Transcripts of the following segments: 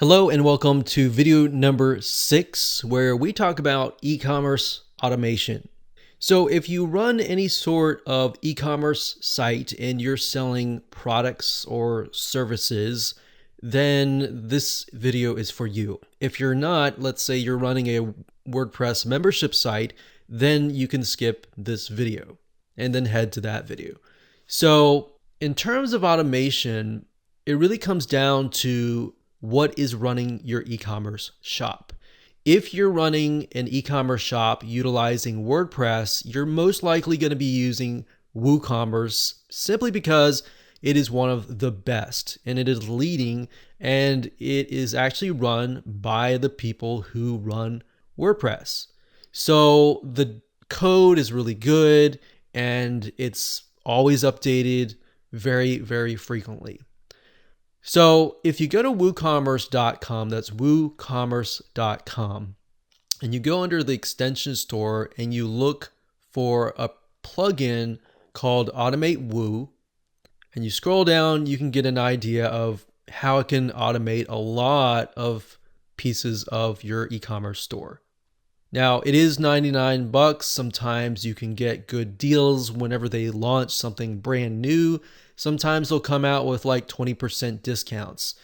Hello and welcome to video number 6, where we talk about e-commerce automation. So if you run any sort of e-commerce site and you're selling products or services, then this video is for you. If you're not, let's say you're running a WordPress membership site, then you can skip this video and then head to that video. So in terms of automation, it really comes down to what is running your e-commerce shop. If you're running an e-commerce shop utilizing WordPress, you're most likely going to be using WooCommerce simply because it is one of the best and it is leading, and it is actually run by the people who run WordPress. So the code is really good and it's always updated very, very frequently. So if you go to woocommerce.com, that's woocommerce.com, and you go under the extension store and you look for a plugin called Automate Woo, and you scroll down, you can get an idea of how it can automate a lot of pieces of your e-commerce store. Now, it is $99. Sometimes you can get good deals whenever they launch something brand new. Sometimes they'll come out with like 20% discounts.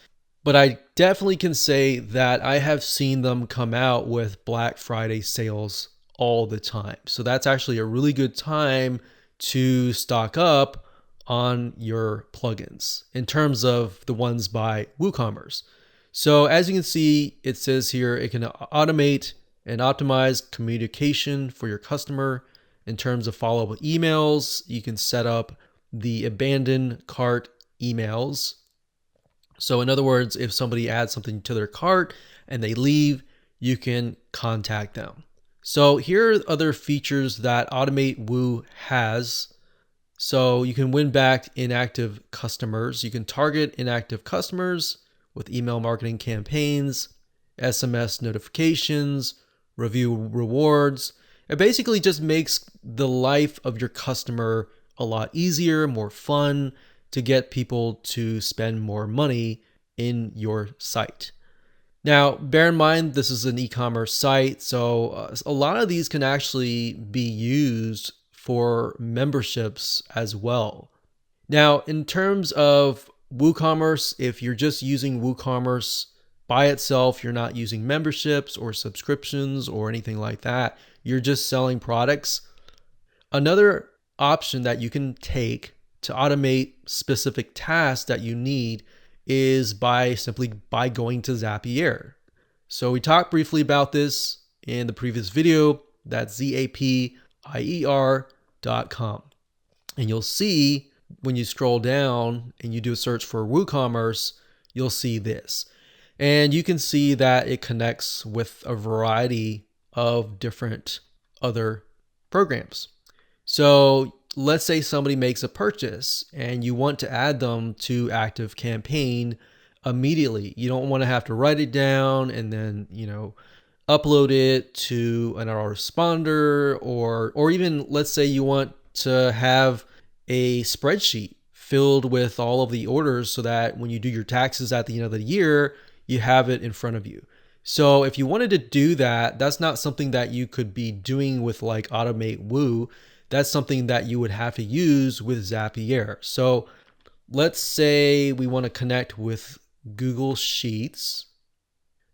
But I definitely can say that I have seen them come out with Black Friday sales all the time. So that's actually a really good time to stock up on your plugins in terms of the ones by WooCommerce. So as you can see, it says here it can automate and optimize communication for your customer in terms of follow-up emails. You can set up the abandoned cart emails. So in other words, if somebody adds something to their cart and they leave, you can contact them. So here are other features that Automate Woo has. So you can win back inactive customers. You can target inactive customers with email marketing campaigns, SMS notifications, review rewards. It basically just makes the life of your customer a lot easier, more fun, to get people to spend more money in your site. Now, bear in mind, this is an e-commerce site, so a lot of these can actually be used for memberships as well. Now, in terms of WooCommerce, if you're just using WooCommerce by itself, you're not using memberships or subscriptions or anything like that, you're just selling products. Another option that you can take to automate specific tasks that you need is simply by going to Zapier. So we talked briefly about this in the previous video. That's zapier.com. And you'll see when you scroll down and you do a search for WooCommerce, you'll see this. And you can see that it connects with a variety of different other programs. So let's say somebody makes a purchase and you want to add them to ActiveCampaign immediately. You don't want to have to write it down and then, upload it to an autoresponder, or even let's say you want to have a spreadsheet filled with all of the orders so that when you do your taxes at the end of the year, you have it in front of you. So if you wanted to do that, that's not something that you could be doing with like Automate Woo. That's something that you would have to use with Zapier. So let's say we want to connect with Google Sheets.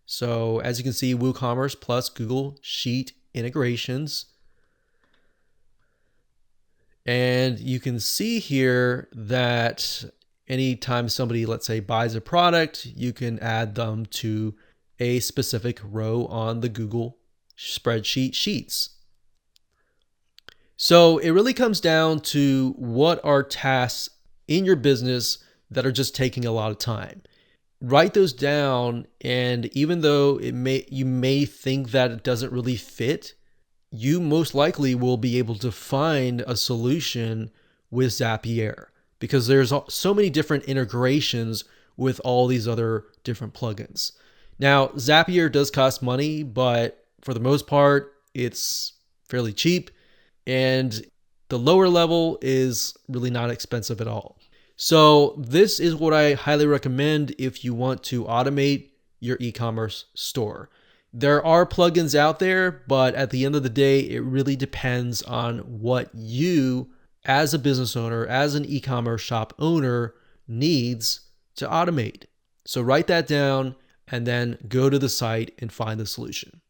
So as you can see, WooCommerce plus Google Sheet integrations. And you can see here that anytime somebody, let's say, buys a product, you can add them to a specific row on the Google spreadsheet sheets. So it really comes down to what are tasks in your business that are just taking a lot of time. Write those down, and even though you may think that it doesn't really fit, you most likely will be able to find a solution with Zapier, because there's so many different integrations with all these other different plugins. Now, Zapier does cost money, but for the most part, it's fairly cheap. And the lower level is really not expensive at all. So this is what I highly recommend if you want to automate your e-commerce store. There are plugins out there, but at the end of the day, it really depends on what you, as a business owner, as an e-commerce shop owner, needs to automate. So write that down and then go to the site and find the solution.